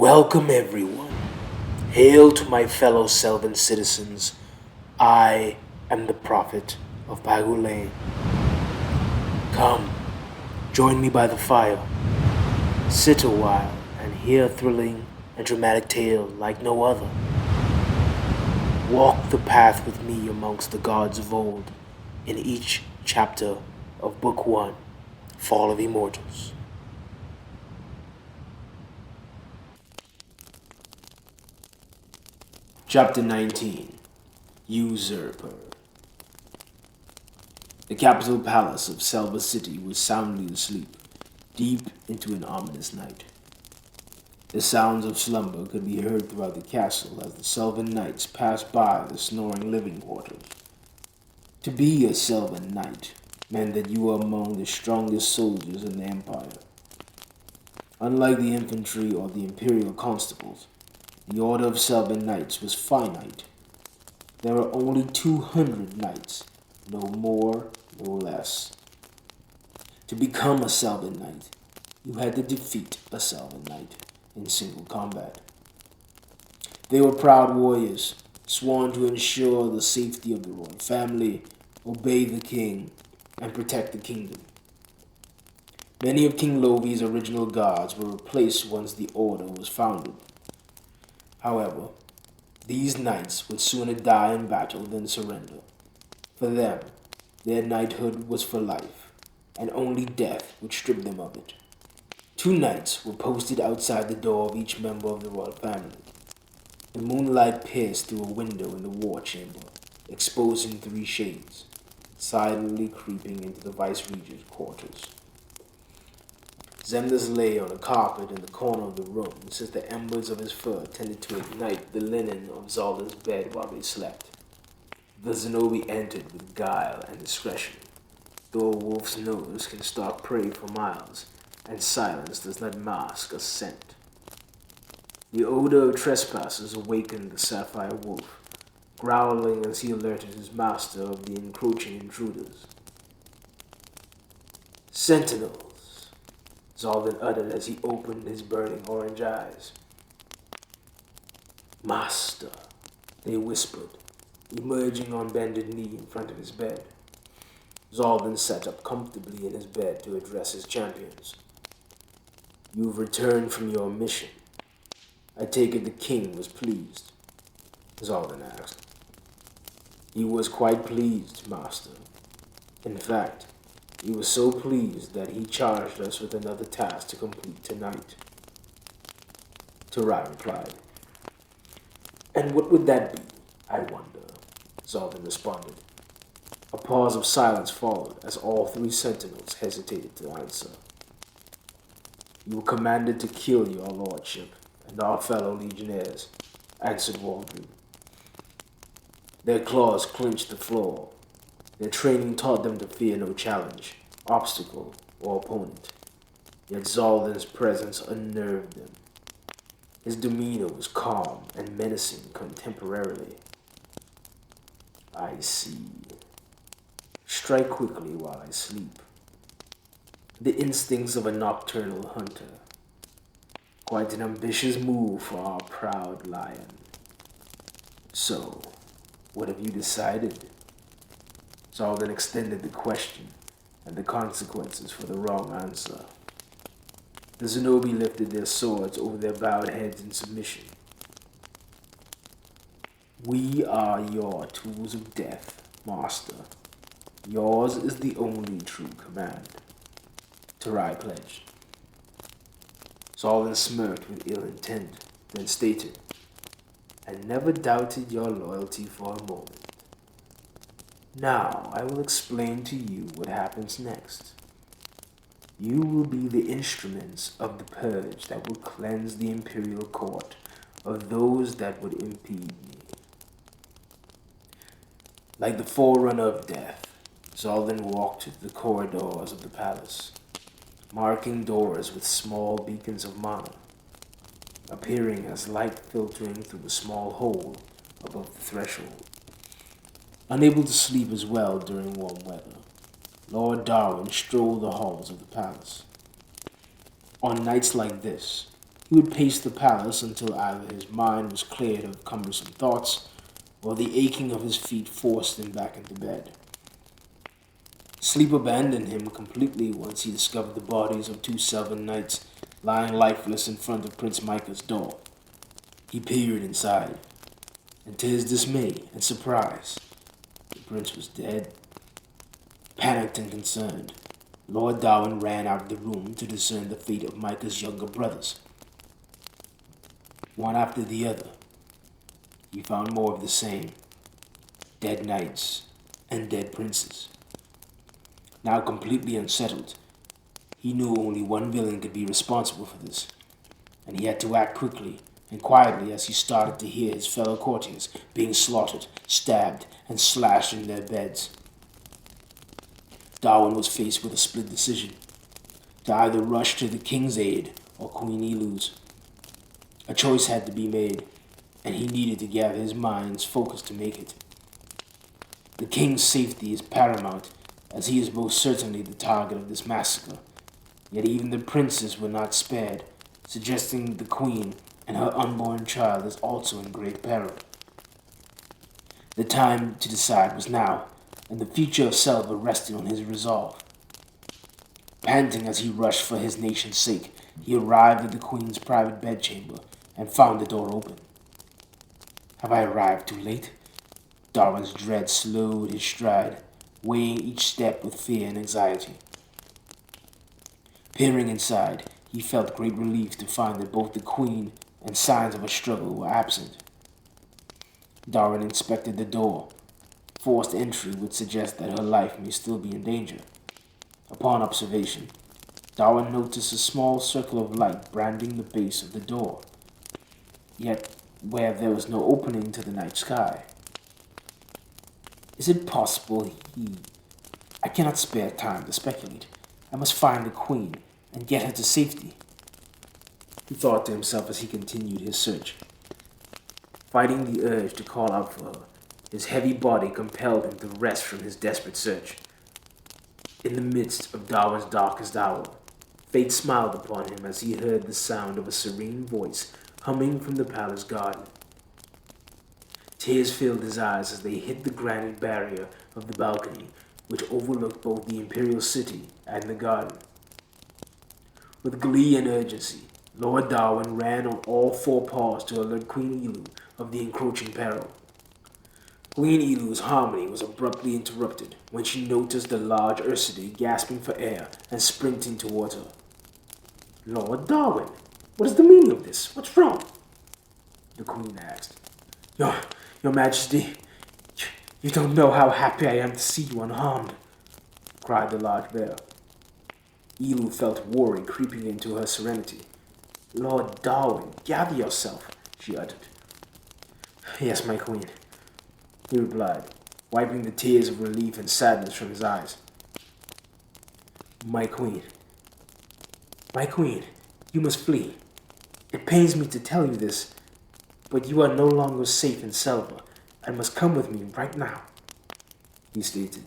Welcome everyone. Hail to my fellow Selvan citizens. I am the prophet of Pagulane. Come, join me by the fire. Sit a while and hear a thrilling and dramatic tale like no other. Walk the path with me amongst the gods of old in each chapter of Book 1, Fall of Immortals. Chapter 19, Usurper. The capital palace of Selva City was soundly asleep, deep into an ominous night. The sounds of slumber could be heard throughout the castle as the Selvan knights passed by the snoring living quarters. To be a Selvan knight meant that you were among the strongest soldiers in the empire. Unlike the infantry or the imperial constables, the order of Selvan knights was finite. There were only 200 knights, no more, no less. To become a Selvan knight, you had to defeat a Selvan knight in single combat. They were proud warriors, sworn to ensure the safety of the royal family, obey the king, and protect the kingdom. Many of King Lovi's original guards were replaced once the order was founded. However, these knights would sooner die in battle than surrender. For them, their knighthood was for life, and only death would strip them of it. 2 knights were posted outside the door of each member of the royal family. The moonlight pierced through a window in the war chamber, exposing 3 shades, silently creeping into the vice-regent's quarters. Zemnis lay on a carpet in the corner of the room, since the embers of his fur tended to ignite the linen of Zalda's bed while they slept. The Zenobi entered with guile and discretion, though a wolf's nose can stalk prey for miles, and silence does not mask a scent. The odor of trespassers awakened the sapphire wolf, growling as he alerted his master of the encroaching intruders. "Sentinels," Zaldan uttered as he opened his burning orange eyes. "Master," they whispered, emerging on bended knee in front of his bed. Zaldan sat up comfortably in his bed to address his champions. "You've returned from your mission. I take it the king was pleased?" Zaldan asked. "He was quite pleased, master. In fact, he was so pleased that he charged us with another task to complete tonight." Tarai replied. "And what would that be, I wonder?" Zaldan responded. A pause of silence followed as all 3 sentinels hesitated to answer. "You were commanded to kill your lordship and our fellow legionnaires," answered Waldron. Their claws clenched the floor. Their training taught them to fear no challenge, obstacle, or opponent. Yet Zaldan's presence unnerved them. His demeanor was calm and menacing contemporarily. "I see. Strike quickly while I sleep. The instincts of a nocturnal hunter. Quite an ambitious move for our proud lion. So, what have you decided?" Zaldan extended the question and the consequences for the wrong answer. The Zenobi lifted their swords over their bowed heads in submission. "We are your tools of death, master. Yours is the only true command," Tarai pledged. Zaldan smirked with ill intent, then stated, "I never doubted your loyalty for a moment. Now I will explain to you what happens next. You will be the instruments of the purge that will cleanse the imperial court of those that would impede me." Like the forerunner of death, Zaldan walked the corridors of the palace, marking doors with small beacons of mana, appearing as light filtering through a small hole above the threshold. Unable to sleep as well during warm weather, Lord Darwin strolled the halls of the palace. On nights like this, He would pace the palace until either his mind was cleared of cumbersome thoughts, or the aching of his feet forced him back into bed. Sleep abandoned him completely once he discovered the bodies of two Selvan knights lying lifeless in front of Prince Micah's door. He peered inside, and to his dismay and surprise, the prince was dead. Panicked and concerned, Lord Darwin ran out of the room to discern the fate of Micah's younger brothers. One after the other, he found more of the same: dead knights and dead princes. Now completely unsettled, he knew only one villain could be responsible for this, and he had to act quickly and quietly as he started to hear his fellow courtiers being slaughtered, stabbed, and slashed in their beds. Darwin was faced with a split decision: to either rush to the king's aid or Queen Ilu's. A choice had to be made, and he needed to gather his mind's focus to make it. The king's safety is paramount, as he is most certainly the target of this massacre, yet even the princes were not spared, suggesting the queen and her unborn child is also in great peril. The time to decide was now, and the future of Selva rested on his resolve. Panting as he rushed for his nation's sake, he arrived at the queen's private bedchamber and found the door open. Have I arrived too late? Darwin's dread slowed his stride, weighing each step with fear and anxiety. Peering inside, he felt great relief to find that both the queen and signs of a struggle were absent. Darwin inspected the door. Forced entry would suggest that her life may still be in danger. Upon observation, Darwin noticed a small circle of light branding the base of the door, yet where there was no opening to the night sky. Is it possible I cannot spare time to speculate. I must find the queen and get her to safety, he thought to himself as he continued his search. Fighting the urge to call out for her, his heavy body compelled him to rest from his desperate search. In the midst of Darwin's darkest hour, fate smiled upon him as he heard the sound of a serene voice humming from the palace garden. Tears filled his eyes as they hit the granite barrier of the balcony, which overlooked both the imperial city and the garden. With glee and urgency, Lord Darwin ran on all four paws to alert Queen Ilu of the encroaching peril. Queen Ilu's harmony was abruptly interrupted when she noticed the large Ursidae gasping for air and sprinting towards her. Lord Darwin, what is the meaning of this? What's wrong? The queen asked. Your Majesty, you don't know how happy I am to see you unharmed, cried the large bear. Ilu felt worry creeping into her serenity. Lord Darwin, gather yourself, she uttered. Yes, my queen, he replied, wiping the tears of relief and sadness from his eyes. My queen, you must flee. It pains me to tell you this, but you are no longer safe in Selva and must come with me right now, he stated.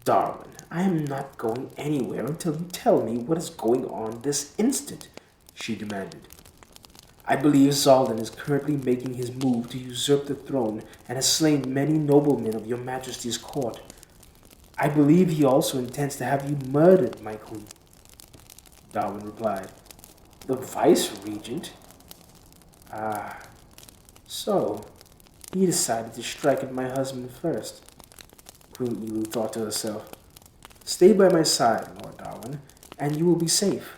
Darwin, I am not going anywhere until you tell me what is going on this instant, she demanded. I believe Zaldin is currently making his move to usurp the throne and has slain many noblemen of your Majesty's court. I believe he also intends to have you murdered, my queen, Darwin replied. The vice-regent? So he decided to strike at my husband first, Queen Ilu thought to herself. Stay by my side, Lord Darwin, and you will be safe.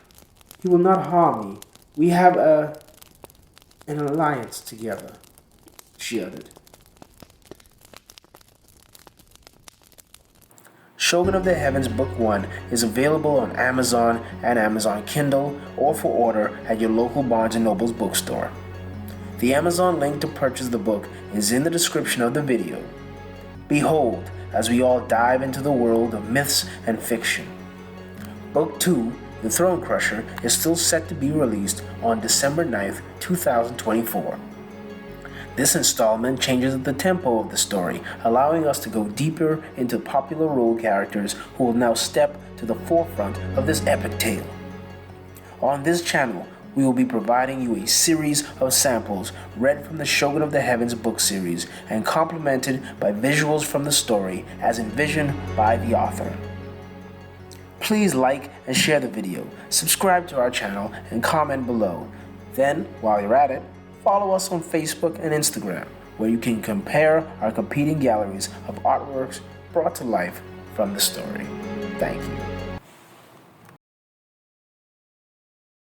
He will not harm me. We have an alliance together, she added. Shogun of the Heavens Book 1 is available on Amazon and Amazon Kindle or for order at your local Barnes & Noble's bookstore. The Amazon link to purchase the book is in the description of the video. Behold, as we all dive into the world of myths and fiction. Book 2, The Throne Crusher, is still set to be released on December 9th, 2024. This installment changes the tempo of the story, allowing us to go deeper into popular role characters who will now step to the forefront of this epic tale. On this channel, we will be providing you a series of samples read from the Shogun of the Heavens book series and complemented by visuals from the story as envisioned by the author. Please like and share the video, subscribe to our channel, and comment below. Then, while you're at it, follow us on Facebook and Instagram, where you can compare our competing galleries of artworks brought to life from the story. Thank you.